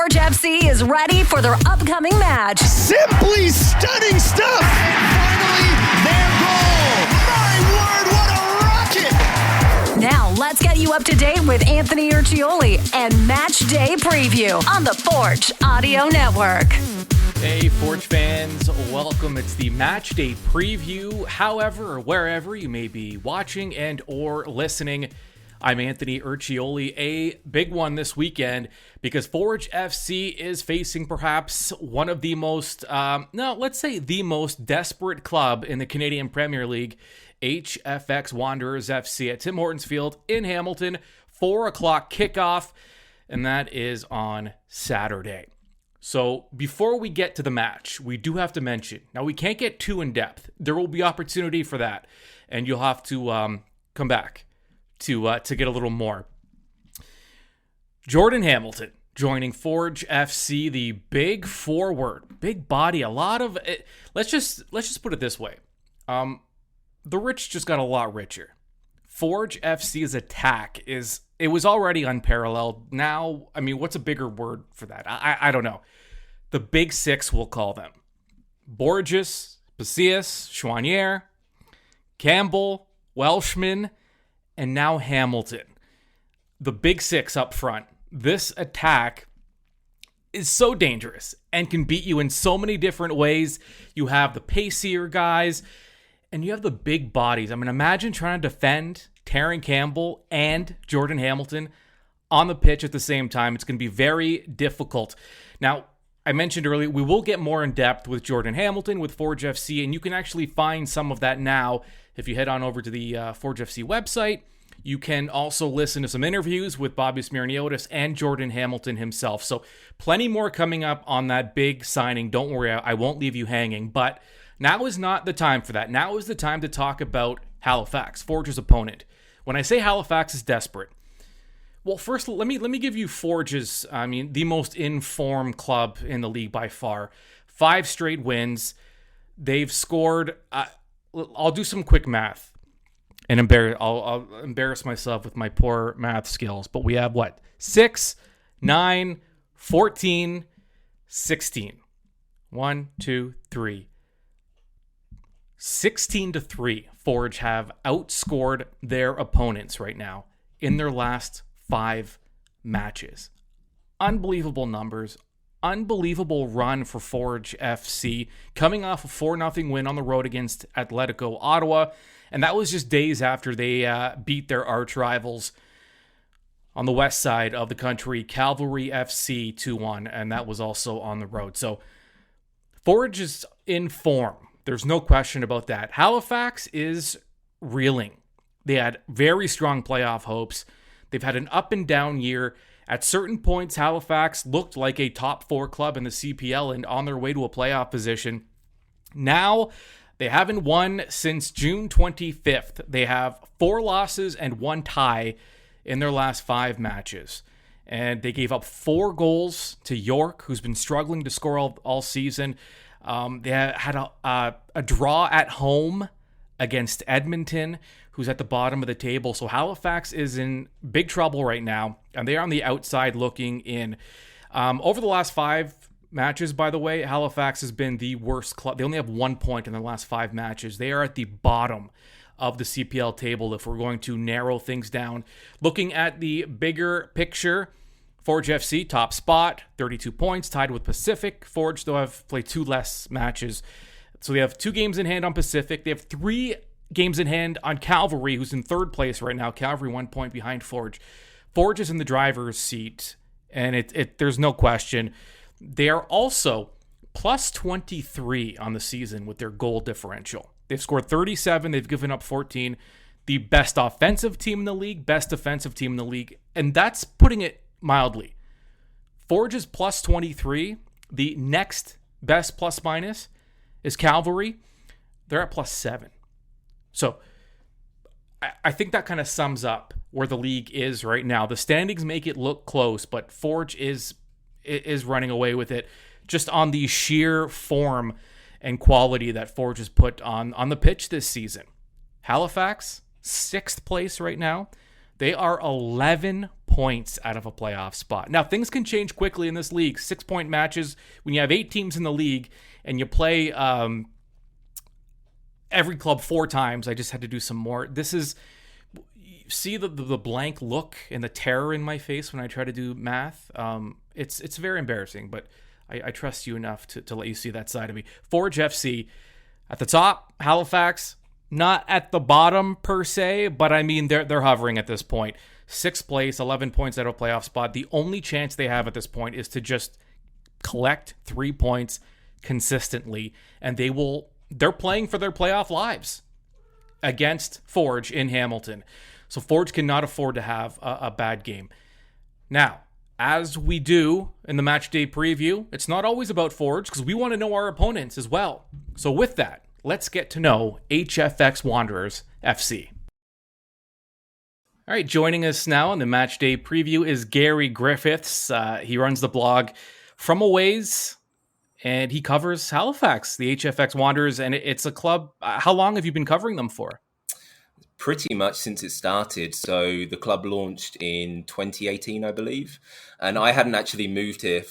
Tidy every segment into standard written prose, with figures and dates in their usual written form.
Forge FC is ready for their upcoming match. Simply stunning stuff! And finally, their goal! My word, what a rocket! Now, let's get you up to date with Anthony Urciuoli and Match Day Preview on the Forge Audio Network. Hey, Forge fans, welcome. It's the Match Day Preview. However or wherever you may be watching and or listening, I'm Anthony Urciuoli. A big one this weekend because Forge FC is facing perhaps one of the most, let's say the most desperate club in the Canadian Premier League, HFX Wanderers FC at Tim Hortons Field in Hamilton, 4 o'clock kickoff, and that is on Saturday. So before we get to the match, we do have to mention, now we can't get too in depth. There will be opportunity for that, and you'll have to come back to get a little more. Jordan Hamilton joining Forge FC, the big forward, big body, a lot of it. Let's just put it this way. The rich just got a lot richer. Forge FC's attack was already unparalleled. Now, I mean, what's a bigger word for that? I don't know. The big six, we'll call them. Borges, Pacias, Chouanier, Campbell, Welshman, and now Hamilton. The big six up front. This attack is so dangerous and can beat you in so many different ways. You have the pacier guys, and you have the big bodies. I mean, imagine trying to defend Terran Campbell and Jordan Hamilton on the pitch at the same time. It's going to be very difficult. Now, I mentioned earlier, we will get more in depth with Jordan Hamilton, with Forge FC, and you can actually find some of that now if you head on over to the Forge FC website. You can also listen to some interviews with Bobby Smirniotis and Jordan Hamilton himself. So plenty more coming up on that big signing. Don't worry, I won't leave you hanging. But now is not the time for that. Now is the time to talk about Halifax, Forge's opponent. When I say Halifax is desperate, well, first, let me give you Forge's, the most in-form club in the league by far. 5 straight wins. They've scored, I'll do some quick math, and I'll embarrass myself with my poor math skills. But we have, 6, 9, 14, 16. 1, 2, 3. 16-3, Forge have outscored their opponents right now in their last 5 matches. Unbelievable numbers. Unbelievable run for Forge FC, coming off a 4-0 win on the road against Atletico Ottawa, and that was just days after they beat their arch rivals on the west side of the country, Cavalry FC 2-1, and that was also on the road. So Forge is in form. There's no question about that. Halifax is reeling. They had very strong playoff hopes. They've had an up and down year. At certain points, Halifax looked like a top 4 club in the CPL and on their way to a playoff position. Now, they haven't won since June 25th. They have 4 losses and 1 tie in their last 5 matches. And they gave up 4 goals to York, who's been struggling to score all season. They had a draw at home against Edmonton, who's at the bottom of the table. So Halifax is in big trouble right now, and they are on the outside looking in. Over the last 5 matches, by the way, Halifax has been the worst club. They only have 1 point in the last 5 matches. They are at the bottom of the CPL table if we're going to narrow things down. Looking at the bigger picture, Forge FC, top spot, 32 points, tied with Pacific. Forge, though, have played 2 less matches. So they have 2 games in hand on Pacific. They have 3 games in hand on Cavalry, who's in 3rd place right now. Cavalry 1 point behind Forge. Forge is in the driver's seat, and there's no question. They are also plus 23 on the season with their goal differential. They've scored 37. They've given up 14. The best offensive team in the league, best defensive team in the league, and that's putting it mildly. Forge is plus 23. The next best plus minus is Cavalry. They're at plus 7. So I think that kind of sums up where the league is right now. The standings make it look close, but Forge is running away with it just on the sheer form and quality that Forge has put on the pitch this season. Halifax, 6th place right now. They are 11 points out of a playoff spot. Now, things can change quickly in this league. 6-point matches, when you have 8 teams in the league and you play every club 4 times. I just had to do some more. See the blank look and the terror in my face when I try to do math. It's very embarrassing, but I trust you enough to let you see that side of me. Forge FC at the top, Halifax not at the bottom per se, but I mean they're hovering at this point. 6th place, 11 points out of a playoff spot. The only chance they have at this point is to just collect 3 points consistently, and they're playing for their playoff lives against Forge in Hamilton. So Forge cannot afford to have a bad game. Now, as we do in the match day preview, it's not always about Forge because we want to know our opponents as well. So with that, let's get to know HFX Wanderers FC. All right, joining us now on the match day preview is Gary Griffiths. He runs the blog From a Ways, and he covers Halifax, the HFX Wanderers, and it's a club. How long have you been covering them for? Pretty much since it started. So the club launched in 2018, I believe, and I hadn't actually moved here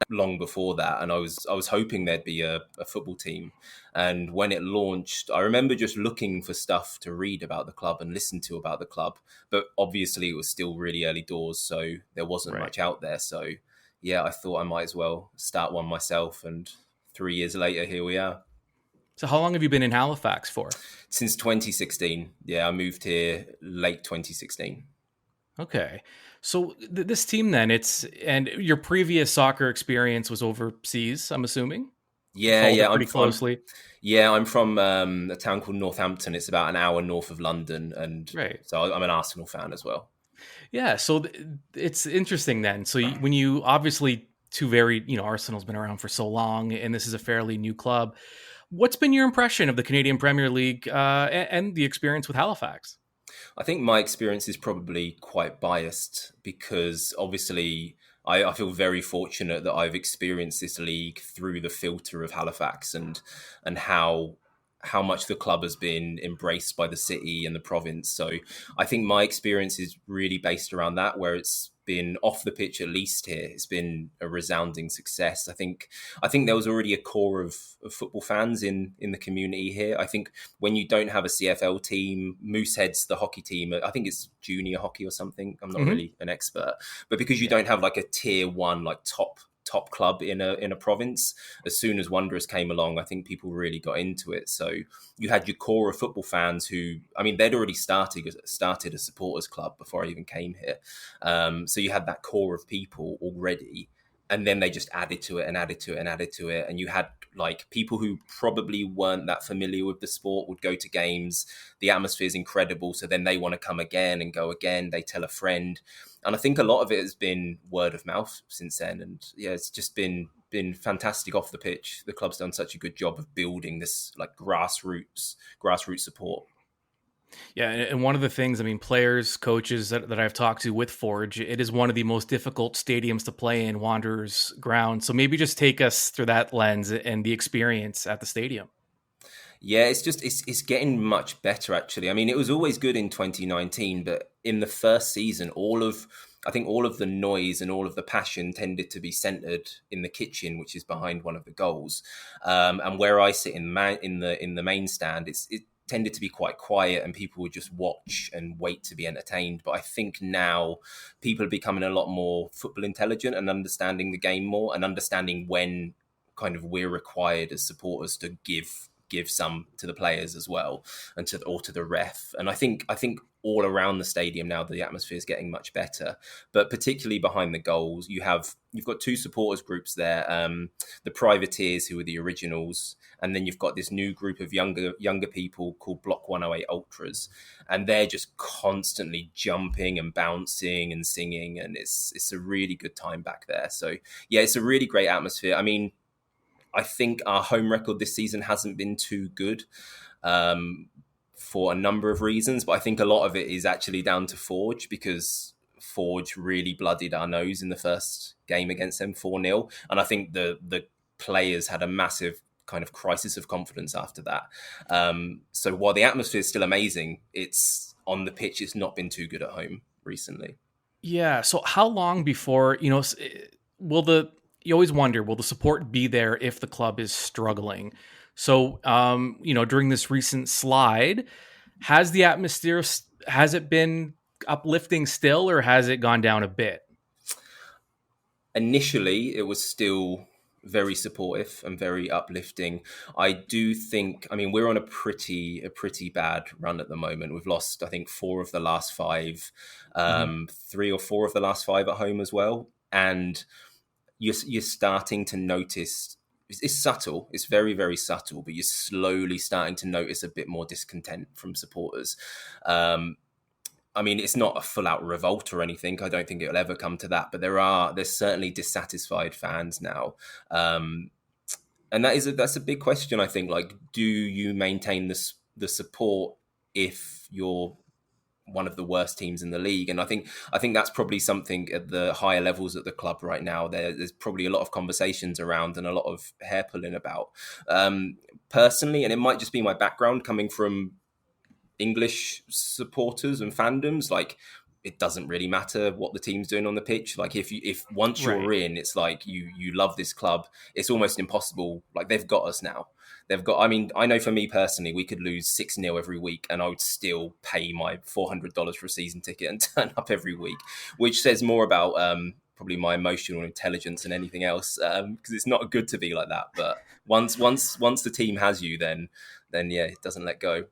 long before that, and I was hoping there'd be a football team. And when it launched, I remember just looking for stuff to read about the club and listen to about the club, but obviously it was still really early doors, so there wasn't much out there. So yeah, I thought I might as well start one myself, and 3 years later, here we are. So how long have you been in Halifax for? Since 2016. Yeah, I moved here late 2016. Okay. So this team then, and your previous soccer experience was overseas, I'm assuming? Yeah, pretty closely. I'm from a town called Northampton. It's about an hour north of London, and so I'm an Arsenal fan as well. Yeah, so it's interesting then. So when you obviously Arsenal's been around for so long, and this is a fairly new club. What's been your impression of the Canadian Premier League and the experience with Halifax? I think my experience is probably quite biased because obviously I feel very fortunate that I've experienced this league through the filter of Halifax and how much the club has been embraced by the city and the province. So I think my experience is really based around that, where it's been off the pitch, at least here. It's been a resounding success. I think there was already a core of football fans in the community here. I think when you don't have a CFL team, Moosehead's the hockey team. I think it's junior hockey or something. I'm not really an expert, but because you don't have like a tier 1, like top club in a province, as soon as Wanderers came along, I think people really got into it. So you had your core of football fans who, I mean, they'd already started a supporters club before I even came here. So you had that core of people already, and then they just added to it and added to it and added to it. And you had like people who probably weren't that familiar with the sport would go to games. The atmosphere is incredible. So then they want to come again and go again. They tell a friend. And I think a lot of it has been word of mouth since then. And yeah, it's just been fantastic off the pitch. The club's done such a good job of building this like grassroots support. Yeah, and one of the things, I mean, players, coaches that I've talked to with Forge, it is one of the most difficult stadiums to play in, Wanderers ground. So maybe just take us through that lens and the experience at the stadium. Yeah, it's getting much better, actually. I mean, it was always good in 2019, but in the first season, I think all of the noise and all of the passion tended to be centered in the kitchen, which is behind one of the goals. And where I sit in the main stand, it tended to be quite quiet, and people would just watch and wait to be entertained. But I think now people are becoming a lot more football intelligent and understanding the game more, and understanding when kind of we're required as supporters to give some to the players as well, and to the ref. And I think all around the stadium now the atmosphere is getting much better, but particularly behind the goals you've got 2 supporters groups there, the privateers, who are the originals, and then you've got this new group of younger people called Block 108 Ultras, and they're just constantly jumping and bouncing and singing, and it's a really good time back there. So yeah, it's a really great atmosphere. I mean, I think our home record this season hasn't been too good for a number of reasons, but I think a lot of it is actually down to Forge, because Forge really bloodied our nose in the first game against them 4-0. And I think the players had a massive kind of crisis of confidence after that. So while the atmosphere is still amazing, it's on the pitch, it's not been too good at home recently. Yeah. So how long before, you always wonder, will the support be there if the club is struggling? So, during this recent slide, has the atmosphere, has it been uplifting still, or has it gone down a bit? Initially, it was still very supportive and very uplifting. I do think, I mean, we're on a pretty bad run at the moment. We've lost, I think, 4 of the last 5, 3 or 4 of the last 5 at home as well. And you're starting to notice, it's subtle, it's very, very subtle, but you're slowly starting to notice a bit more discontent from supporters. I mean, it's not a full-out revolt or anything. I don't think it'll ever come to that. But there's certainly dissatisfied fans now, and that's a big question. I think, like, do you maintain the support if you're one of the worst teams in the league? And I think that's probably something at the higher levels at the club right now. There's probably a lot of conversations around and a lot of hair pulling about. Personally, and it might just be my background coming from English supporters and fandoms, like, it doesn't really matter what the team's doing on the pitch. Like, if once you're in, it's like you love this club. It's almost impossible. Like, they've got us now. I mean, I know for me personally, we could lose 6-0 every week and I would still pay my $400 for a season ticket and turn up every week, which says more about probably my emotional intelligence than anything else, because it's not good to be like that. But once the team has you, then yeah, it doesn't let go.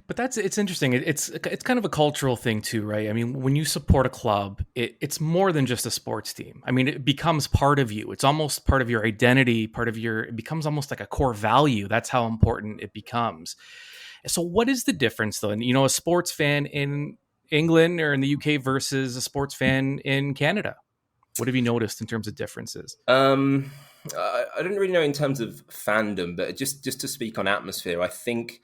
But it's interesting. It's kind of a cultural thing too, right? I mean, when you support a club, it's more than just a sports team. I mean, it becomes part of you. It's almost part of your identity, it becomes almost like a core value. That's how important it becomes. So what is the difference though? And, a sports fan in England or in the UK versus a sports fan in Canada? What have you noticed in terms of differences? I don't really know in terms of fandom, but just to speak on atmosphere, I think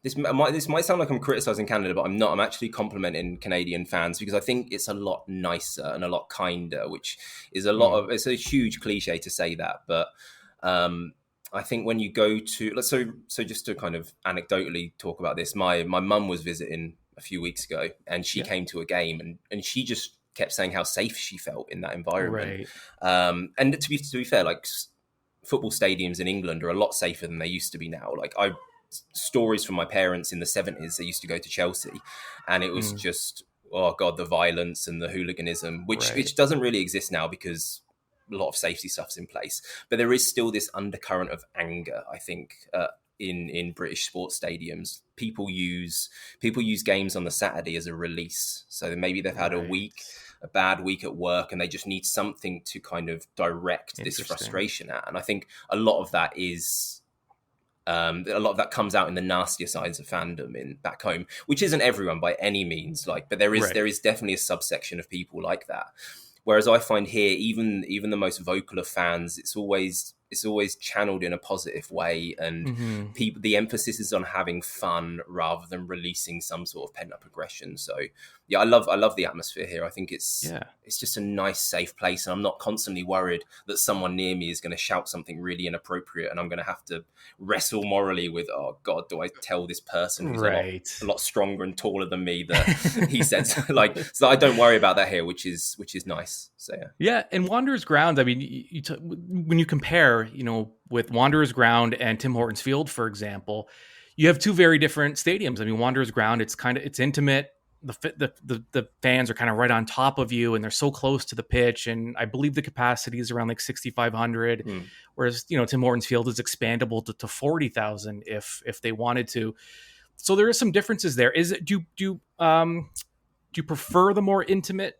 this might sound like I'm criticizing Canada, but I'm not. I'm actually complimenting Canadian fans because I think it's a lot nicer and a lot kinder, which is it's a huge cliche to say that. But I think when you go to, so just to kind of anecdotally talk about this, my mum was visiting a few weeks ago and she came to a game and she just kept saying how safe she felt in that environment. Right. And to be fair, like, football stadiums in England are a lot safer than they used to be now. Like, stories from my parents in the 70s, they used to go to Chelsea and it was just, oh God, the violence and the hooliganism, which doesn't really exist now because a lot of safety stuff's in place. But there is still this undercurrent of anger, I think, in British sports stadiums. People use games on the Saturday as a release. So maybe they've had a bad week at work and they just need something to kind of direct this frustration at. And I think a lot of that comes out in the nastier sides of fandom back home, which isn't everyone by any means, but there is definitely a subsection of people like that. Whereas I find here, even the most vocal of fans, it's always channeled in a positive way, and the emphasis is on having fun rather than releasing some sort of pent up aggression. So yeah, I love the atmosphere here. I think it's just a nice, safe place, and I'm not constantly worried that someone near me is going to shout something really inappropriate, and I'm going to have to wrestle morally with, oh God, do I tell this person who's a lot stronger and taller than me that he said so I don't worry about that here, which is nice. So yeah, and Wanderers Ground. I mean, when you compare, with Wanderers Ground and Tim Hortons Field, for example, you have two very different stadiums. I mean, Wanderers Ground, it's intimate. The fans are kind of right on top of you and they're so close to the pitch. And I believe the capacity is around like 6,500, whereas, Tim Hortons Field is expandable to 40,000 if they wanted to. So there are some differences there. Do you prefer the more intimate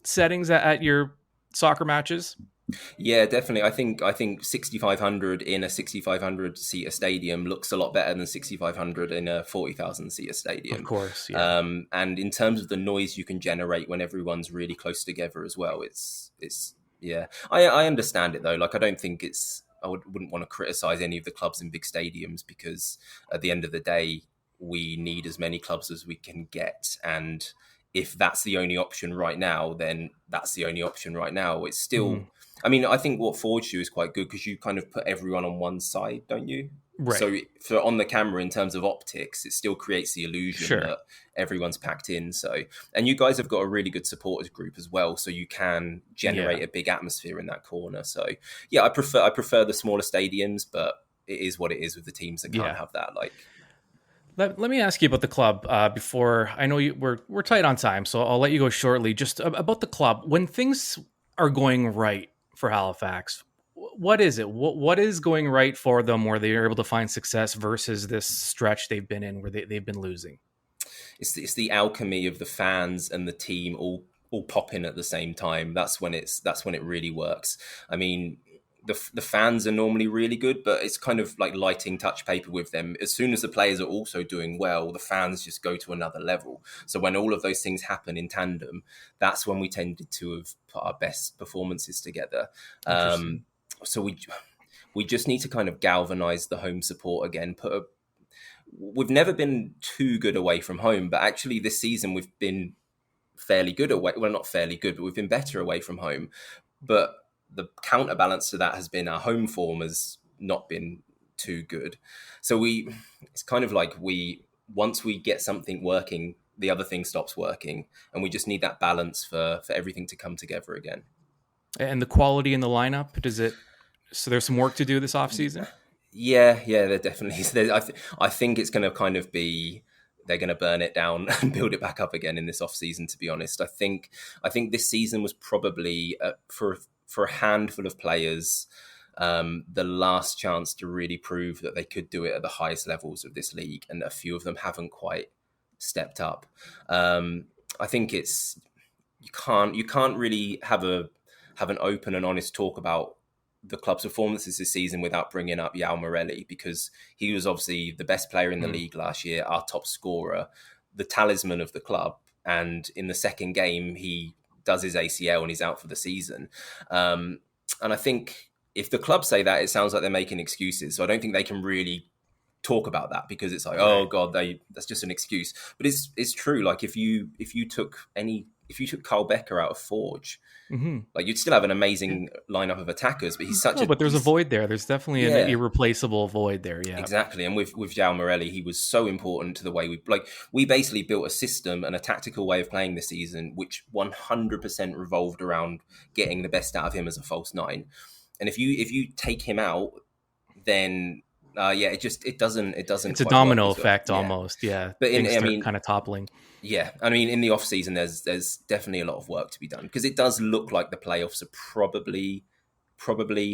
settings at your soccer matches? Yeah, definitely. I think 6,500 in a 6,500 seater stadium looks a lot better than 6,500 in a 40,000 seater stadium. Of course, yeah. And in terms of the noise you can generate when everyone's really close together as well, it's yeah. I understand it though. Like, I don't think I wouldn't want to criticize any of the clubs in big stadiums, because at the end of the day, we need as many clubs as we can get, and if that's the only option right now, then that's the only option right now. It's still, I mean, I think what Forge do is quite good because you kind of put everyone on one side, don't you? Right. So for on the camera, in terms of optics, it still creates the illusion that everyone's packed in. So, and you guys have got a really good supporters group as well, so you can generate a big atmosphere in that corner. So yeah, I prefer the smaller stadiums, but it is what it is with the teams that can't have that. Like, let me ask you about the club before I know we're tight on time, so I'll let you go shortly. Just about the club, when things are going right for Halifax, what is it? What is going right for them where they are able to find success versus this stretch they've been in where they've been losing? It's the alchemy of the fans and the team all pop in at the same time. That's when it really works. I mean, the fans are normally really good, but it's kind of like lighting touch paper with them. As soon as the players are also doing well, the fans just go to another level. So when all of those things happen in tandem, that's when we tended to have put our best performances together. So we just need to kind of galvanize the home support again. We've never been too good away from home, but actually this season we've been fairly good away. Well, not fairly good, but we've been better away from home. But the counterbalance to that has been our home form has not been too good. So it's kind of like once we get something working, the other thing stops working, and we just need that balance for everything to come together again. And the quality in the lineup, so there's some work to do this offseason? Yeah, there definitely is. I think it's going to kind of be, they're going to burn it down and build it back up again in this off season. To be honest, I think this season was probably for a handful of players the last chance to really prove that they could do it at the highest levels of this league, and a few of them haven't quite stepped up. I think you can't really have an open and honest talk about the club's performances this season without bringing up Yao Morelli, because he was obviously the best player in the league last year, our top scorer, the talisman of the club. And in the second game, he does his ACL and he's out for the season. And I think if the club say that, it sounds like they're making excuses. So I don't think they can really talk about that, because it's like, oh God, that's just an excuse. But it's true. Like if you took Carl Becker out of Forge, like you'd still have an amazing lineup of attackers, but he's such but there's a void there. There's definitely an irreplaceable void there. Yeah, exactly. And with João Morelli, he was so important to the way we basically built a system and a tactical way of playing this season, which 100% revolved around getting the best out of him as a false nine. And if you take him out, then it doesn't. It's a domino effect almost. Yeah, but kind of toppling. Yeah, I mean, in the off season, there's definitely a lot of work to be done, because it does look like the playoffs are probably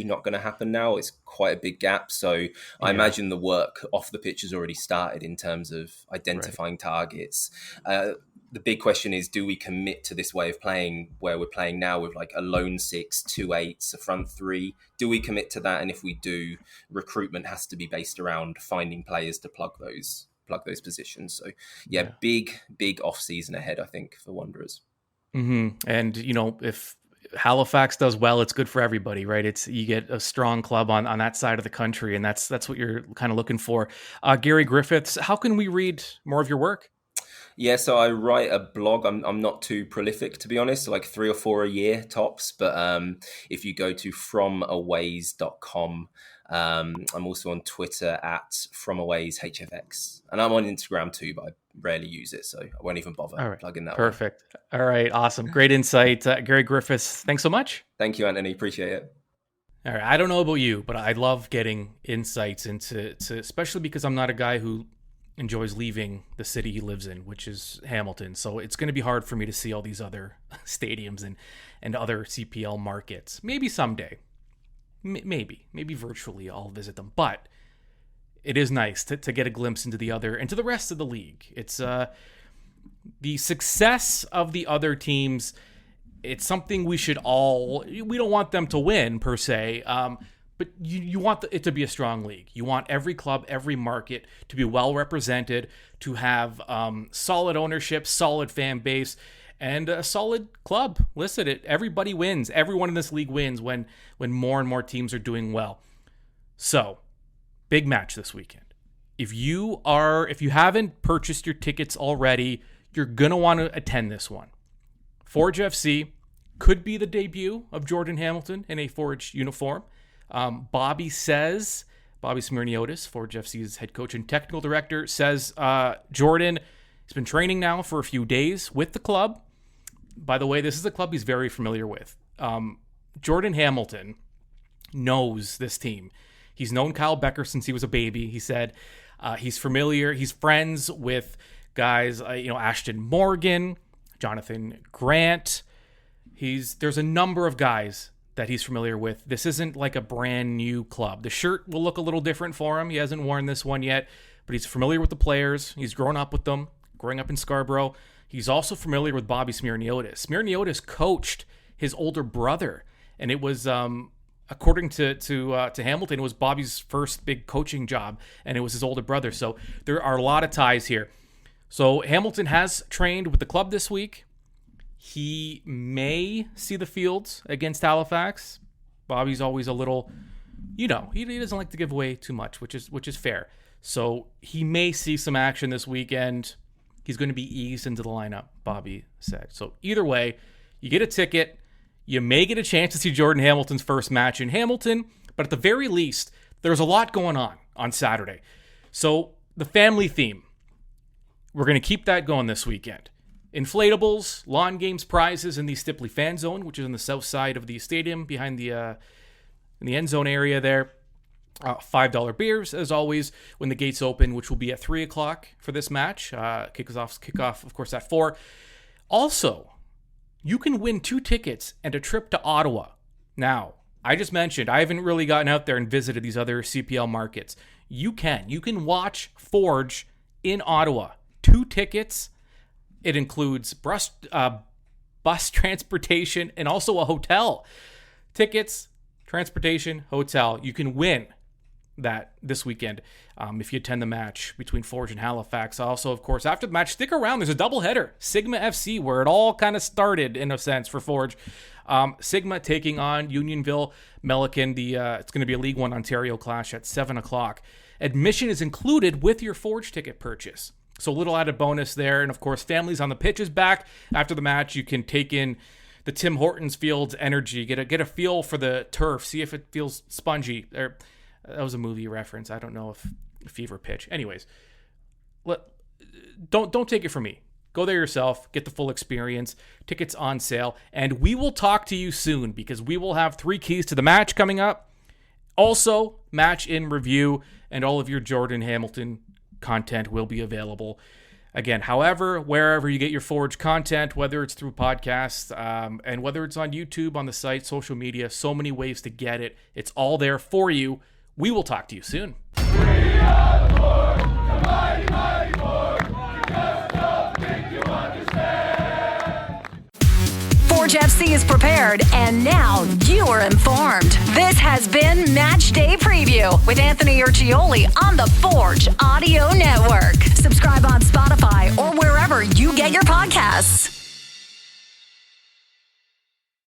not going to happen now. It's quite a big gap, so I imagine the work off the pitch has already started in terms of identifying targets. The big question is, do we commit to this way of playing where we're playing now with like a lone 6, 2 8s, a front 3? Do we commit to that? And if we do, recruitment has to be based around finding players to plug those positions. So big off season ahead, I think, for Wanderers. And if Halifax does well, it's good for everybody, right? You get a strong club on that side of the country, and that's what you're kind of looking for. Gary Griffiths, how can we read more of your work? Yeah, so I write a blog. I'm not too prolific, to be honest, like 3 or 4 a year tops. But if you go to FromAways.com, I'm also on Twitter at FromAwaysHFX, and I'm on Instagram too, but I rarely use it, so I won't even bother plugging that. Perfect. All right, awesome, great insight, Gary Griffiths. Thanks so much. Thank you, Anthony. Appreciate it. All right, I don't know about you, but I love getting insights into especially because I'm not a guy who enjoys leaving the city he lives in, which is Hamilton. So it's going to be hard for me to see all these other stadiums and other CPL markets. Maybe someday. Maybe virtually I'll visit them, but it is nice to get a glimpse into the rest of the league. It's the success of the other teams. It's something we don't want them to win per se, but you want it to be a strong league. You want every club, every market to be well represented, to have solid ownership, solid fan base, and a solid club. Listen, everybody wins. Everyone in this league wins when more and more teams are doing well. So, big match this weekend. If you haven't purchased your tickets already, you're gonna want to attend this one. Forge FC could be the debut of Jordan Hamilton in a Forge uniform. Bobby says Bobby Smirniotis, Forge FC's head coach and technical director, says Jordan has been training now for a few days with the club. By the way, this is a club he's very familiar with. Jordan Hamilton knows this team. He's known Kyle Becker since he was a baby. He said he's familiar. He's friends with guys, Ashton Morgan, Jonathan Grant. There's a number of guys that he's familiar with. This isn't like a brand new club. The shirt will look a little different for him. He hasn't worn this one yet, but he's familiar with the players. He's grown up with them, growing up in Scarborough. He's also familiar with Bobby Smirniotis. Smirniotis coached his older brother, and it was, according to Hamilton, it was Bobby's first big coaching job, and it was his older brother. So there are a lot of ties here. So Hamilton has trained with the club this week. He may see the fields against Halifax. Bobby's always a little, he doesn't like to give away too much, which is fair. So he may see some action this weekend. He's going to be eased into the lineup, Bobby said. So either way, you get a ticket. You may get a chance to see Jordan Hamilton's first match in Hamilton, but at the very least, there's a lot going on Saturday. So the family theme, we're going to keep that going this weekend. Inflatables, lawn games, prizes in the Stipley fan zone, which is on the south side of the stadium behind the in the end zone area there. $5 beers, as always, when the gates open, which will be at 3 o'clock for this match. Kickoff, of course, at 4. Also, you can win 2 tickets and a trip to Ottawa. Now, I just mentioned, I haven't really gotten out there and visited these other CPL markets. You can watch Forge in Ottawa. 2 tickets. It includes bus transportation and also a hotel. Tickets, transportation, hotel. You can win that this weekend if you attend the match between Forge and Halifax. Also, of course, after the match, stick around. There's a doubleheader. Sigma FC, where it all kind of started, in a sense, for Forge. Sigma taking on Unionville Melican. It's going to be a League One Ontario clash at 7 o'clock. Admission is included with your Forge ticket purchase. So a little added bonus there. And, of course, Families on the Pitch is back. After the match, you can take in the Tim Hortons Field energy, get a feel for the turf, see if it feels spongy. That was a movie reference. I don't know if Fever Pitch. Anyways, don't take it from me. Go there yourself, get the full experience. Tickets on sale, and we will talk to you soon because we will have 3 keys to the match coming up. Also, match in review, and all of your Jordan Hamilton content will be available. Again, wherever you get your Forge content, whether it's through podcasts and whether it's on YouTube, on the site, social media, so many ways to get it. It's all there for you. We will talk to you soon. Forge FC is prepared, and now you are informed. This has been Match Day Preview with Anthony Urciuoli on the Forge Audio Network. Subscribe on Spotify or wherever you get your podcasts.